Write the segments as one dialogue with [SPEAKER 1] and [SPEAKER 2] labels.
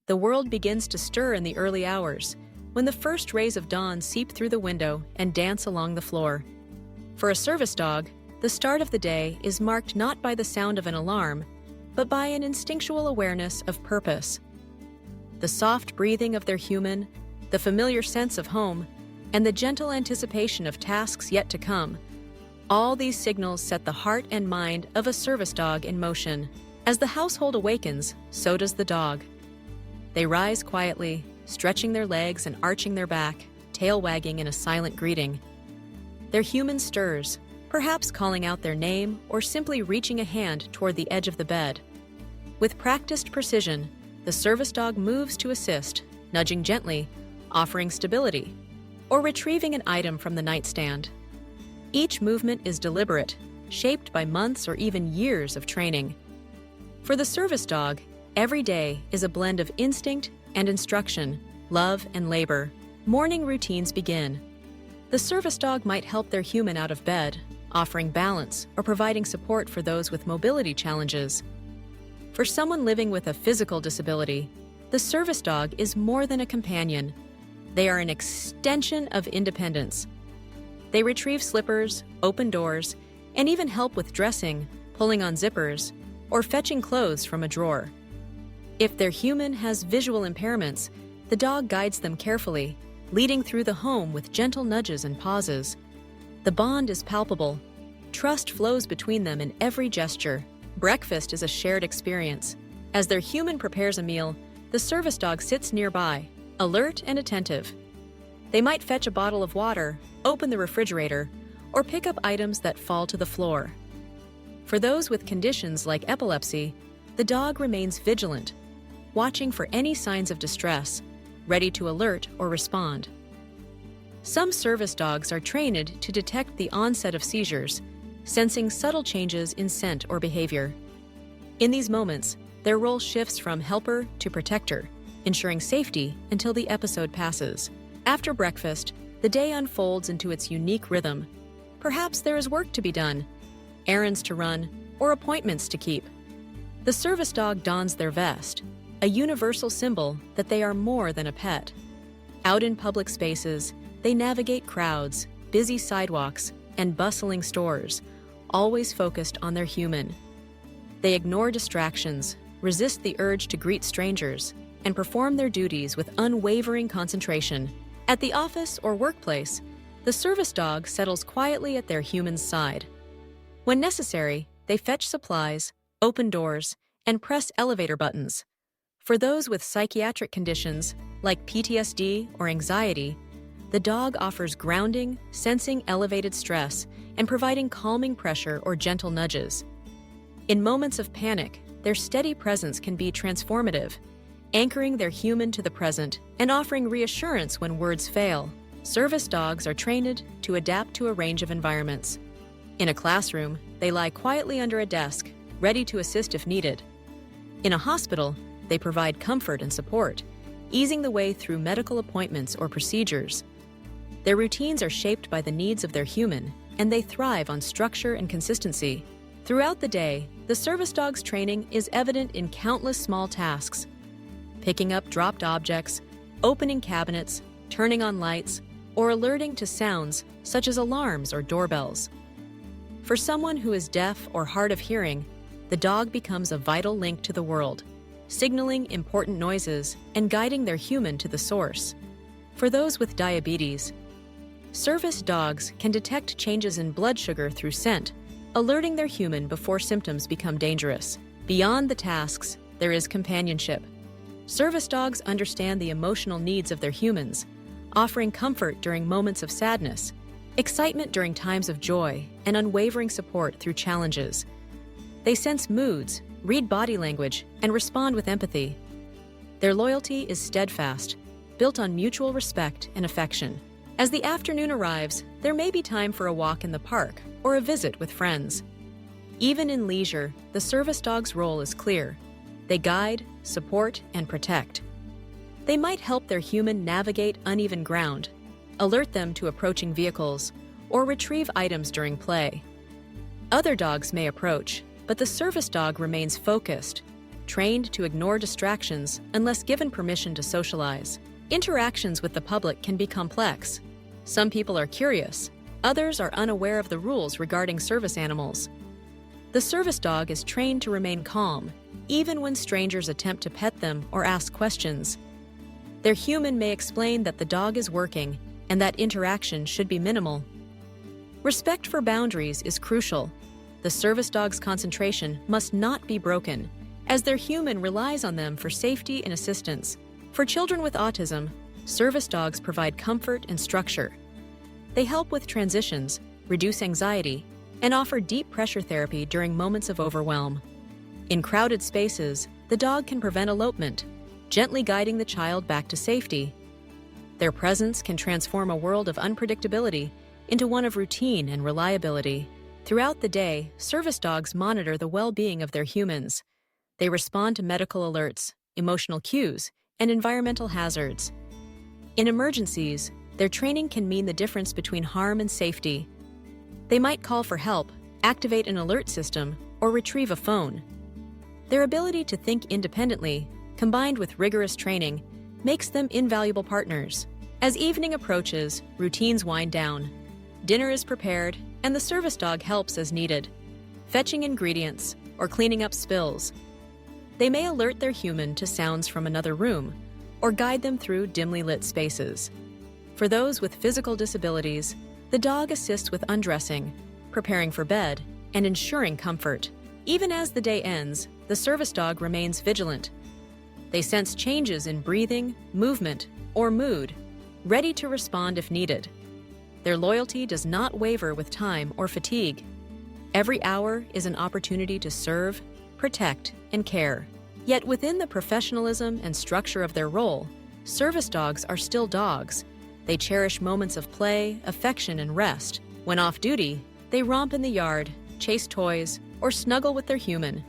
[SPEAKER 1] The world begins to stir in the early hours, when the first rays of dawn seep through the window and dance along the floor. For a service dog, the start of the day is marked not by the sound of an alarm, but by an instinctual awareness of purpose. The soft breathing of their human, the familiar sense of home, and the gentle anticipation of tasks yet to come, all these signals set the heart and mind of a service dog in motion. As the household awakens, so does the dog. They rise quietly, stretching their legs and arching their back, tail wagging in a silent greeting. Their human stirs, perhaps calling out their name or simply reaching a hand toward the edge of the bed. With practiced precision, the service dog moves to assist, nudging gently, offering stability, or retrieving an item from the nightstand. Each movement is deliberate, shaped by months or even years of training. For the service dog, every day is a blend of instinct and instruction, love and labor. Morning routines begin. The service dog might help their human out of bed, offering balance or providing support for those with mobility challenges. For someone living with a physical disability, the service dog is more than a companion. They are an extension of independence. They retrieve slippers, open doors, and even help with dressing, pulling on zippers, or fetching clothes from a drawer. If their human has visual impairments, the dog guides them carefully, leading through the home with gentle nudges and pauses. The bond is palpable. Trust flows between them in every gesture. Breakfast is a shared experience. As their human prepares a meal, the service dog sits nearby, alert and attentive. They might fetch a bottle of water, open the refrigerator, or pick up items that fall to the floor. For those with conditions like epilepsy, the dog remains vigilant, watching for any signs of distress, ready to alert or respond. Some service dogs are trained to detect the onset of seizures, sensing subtle changes in scent or behavior. In these moments, their role shifts from helper to protector, ensuring safety until the episode passes. After breakfast, the day unfolds into its unique rhythm. Perhaps there is work to be done, errands to run, or appointments to keep. The service dog dons their vest, a universal symbol that they are more than a pet. Out in public spaces, they navigate crowds, busy sidewalks, and bustling stores, always focused on their human. They ignore distractions, resist the urge to greet strangers, and perform their duties with unwavering concentration. At the office or workplace, the service dog settles quietly at their human's side. When necessary, they fetch supplies, open doors, and press elevator buttons. For those with psychiatric conditions, like PTSD or anxiety, the dog offers grounding, sensing elevated stress, and providing calming pressure or gentle nudges. In moments of panic, their steady presence can be transformative, anchoring their human to the present and offering reassurance when words fail. Service dogs are trained to adapt to a range of environments. In a classroom, they lie quietly under a desk, ready to assist if needed. In a hospital, they provide comfort and support, easing the way through medical appointments or procedures. Their routines are shaped by the needs of their human, and they thrive on structure and consistency. Throughout the day, the service dog's training is evident in countless small tasks: picking up dropped objects, opening cabinets, turning on lights, or alerting to sounds such as alarms or doorbells. For someone who is deaf or hard of hearing, the dog becomes a vital link to the world, signaling important noises and guiding their human to the source. For those with diabetes, service dogs can detect changes in blood sugar through scent, alerting their human before symptoms become dangerous. Beyond the tasks, there is companionship. Service dogs understand the emotional needs of their humans, offering comfort during moments of sadness, excitement during times of joy, and unwavering support through challenges. They sense moods, read body language, and respond with empathy. Their loyalty is steadfast, built on mutual respect and affection. As the afternoon arrives, there may be time for a walk in the park or a visit with friends. Even in leisure, the service dog's role is clear. They guide, support, and protect. They might help their human navigate uneven ground, alert them to approaching vehicles, or retrieve items during play. Other dogs may approach, but the service dog remains focused, trained to ignore distractions unless given permission to socialize. Interactions with the public can be complex. Some people are curious, others are unaware of the rules regarding service animals. The service dog is trained to remain calm, even when strangers attempt to pet them or ask questions. Their human may explain that the dog is working and that interaction should be minimal. Respect for boundaries is crucial. The service dog's concentration must not be broken, as their human relies on them for safety and assistance. For children with autism, service dogs provide comfort and structure. They help with transitions, reduce anxiety, and offer deep pressure therapy during moments of overwhelm. In crowded spaces, the dog can prevent elopement, gently guiding the child back to safety. Their presence can transform a world of unpredictability into one of routine and reliability. Throughout the day, service dogs monitor the well-being of their humans. They respond to medical alerts, emotional cues, and environmental hazards. In emergencies, their training can mean the difference between harm and safety. They might call for help, activate an alert system, or retrieve a phone. Their ability to think independently, combined with rigorous training, makes them invaluable partners. As evening approaches, routines wind down. Dinner is prepared, and the service dog helps as needed, fetching ingredients or cleaning up spills. They may alert their human to sounds from another room or guide them through dimly lit spaces. For those with physical disabilities, the dog assists with undressing, preparing for bed, and ensuring comfort. Even as the day ends, the service dog remains vigilant. They sense changes in breathing, movement, or mood, ready to respond if needed. Their loyalty does not waver with time or fatigue. Every hour is an opportunity to serve, protect, and care. Yet within the professionalism and structure of their role, service dogs are still dogs. They cherish moments of play, affection, and rest. When off duty, they romp in the yard, chase toys, or snuggle with their human.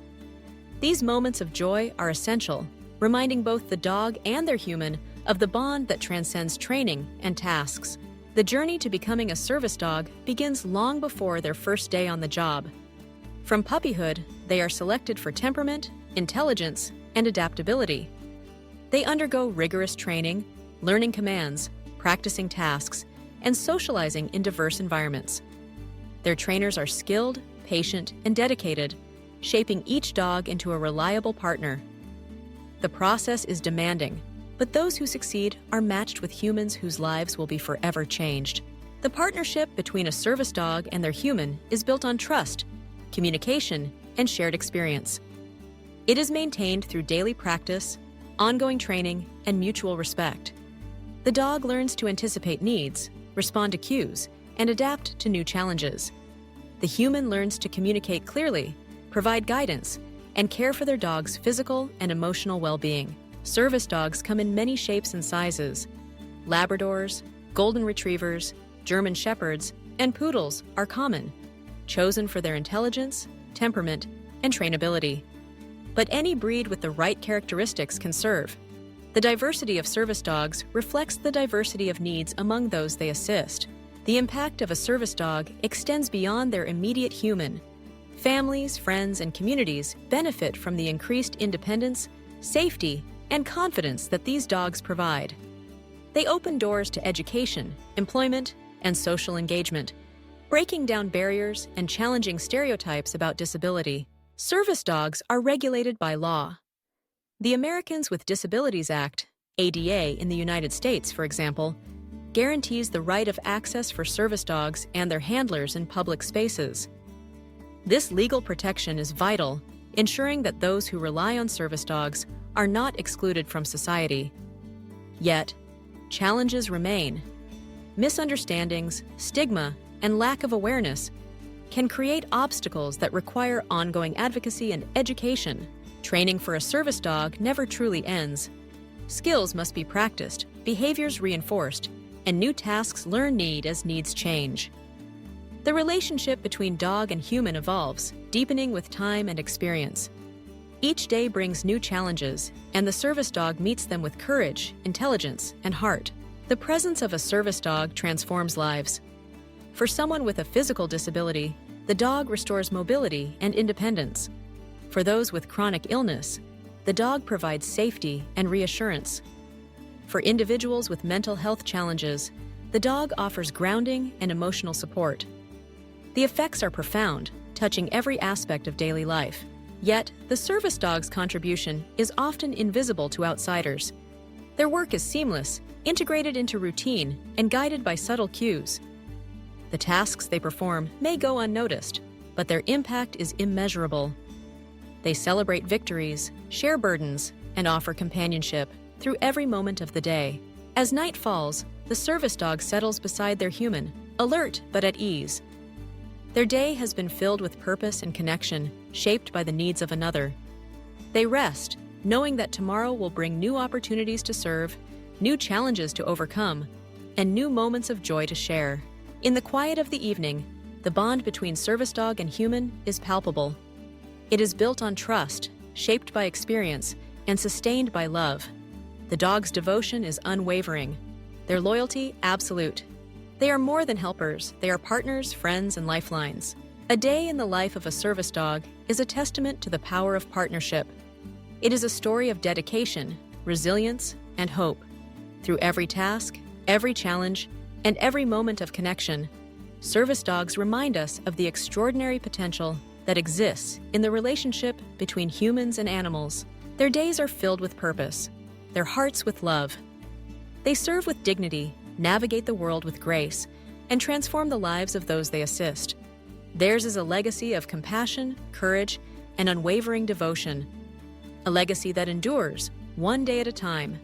[SPEAKER 1] These moments of joy are essential, reminding both the dog and their human of the bond that transcends training and tasks. The journey to becoming a service dog begins long before their first day on the job. From puppyhood, they are selected for temperament, intelligence, and adaptability. They undergo rigorous training, learning commands, practicing tasks, and socializing in diverse environments. Their trainers are skilled, patient, and dedicated, shaping each dog into a reliable partner. The process is demanding, but those who succeed are matched with humans whose lives will be forever changed. The partnership between a service dog and their human is built on trust, communication, and shared experience. It is maintained through daily practice, ongoing training, and mutual respect. The dog learns to anticipate needs, respond to cues, and adapt to new challenges. The human learns to communicate clearly, provide guidance, and care for their dog's physical and emotional well-being. Service dogs come in many shapes and sizes. Labradors, golden retrievers, German shepherds, and poodles are common, chosen for their intelligence, temperament, and trainability. But any breed with the right characteristics can serve. The diversity of service dogs reflects the diversity of needs among those they assist. The impact of a service dog extends beyond their immediate human. Families, friends, and communities benefit from the increased independence, safety, and confidence that these dogs provide. They open doors to education, employment, and social engagement, breaking down barriers and challenging stereotypes about disability. Service dogs are regulated by law. The Americans with Disabilities Act, ADA in the United States, for example, guarantees the right of access for service dogs and their handlers in public spaces. This legal protection is vital, ensuring that those who rely on service dogs are not excluded from society. Yet, challenges remain. Misunderstandings, stigma, and lack of awareness can create obstacles that require ongoing advocacy and education. Training for a service dog never truly ends. Skills must be practiced, behaviors reinforced, and new tasks learned as needs change. The relationship between dog and human evolves, deepening with time and experience. Each day brings new challenges, and the service dog meets them with courage, intelligence, and heart. The presence of a service dog transforms lives. For someone with a physical disability, the dog restores mobility and independence. For those with chronic illness, the dog provides safety and reassurance. For individuals with mental health challenges, the dog offers grounding and emotional support. The effects are profound, touching every aspect of daily life. Yet, the service dog's contribution is often invisible to outsiders. Their work is seamless, integrated into routine, and guided by subtle cues. The tasks they perform may go unnoticed, but their impact is immeasurable. They celebrate victories, share burdens, and offer companionship through every moment of the day. As night falls, the service dog settles beside their human, alert but at ease. Their day has been filled with purpose and connection, shaped by the needs of another. They rest, knowing that tomorrow will bring new opportunities to serve, new challenges to overcome, and new moments of joy to share. In the quiet of the evening, the bond between service dog and human is palpable. It is built on trust, shaped by experience, and sustained by love. The dog's devotion is unwavering, their loyalty absolute. They are more than helpers, they are partners, friends, and lifelines. A day in the life of a service dog is a testament to the power of partnership. It is a story of dedication, resilience, and hope. Through every task, every challenge, and every moment of connection, service dogs remind us of the extraordinary potential that exists in the relationship between humans and animals. Their days are filled with purpose, their hearts with love. They serve with dignity, navigate the world with grace, and transform the lives of those they assist. Theirs is a legacy of compassion, courage, and unwavering devotion. A legacy that endures, one day at a time.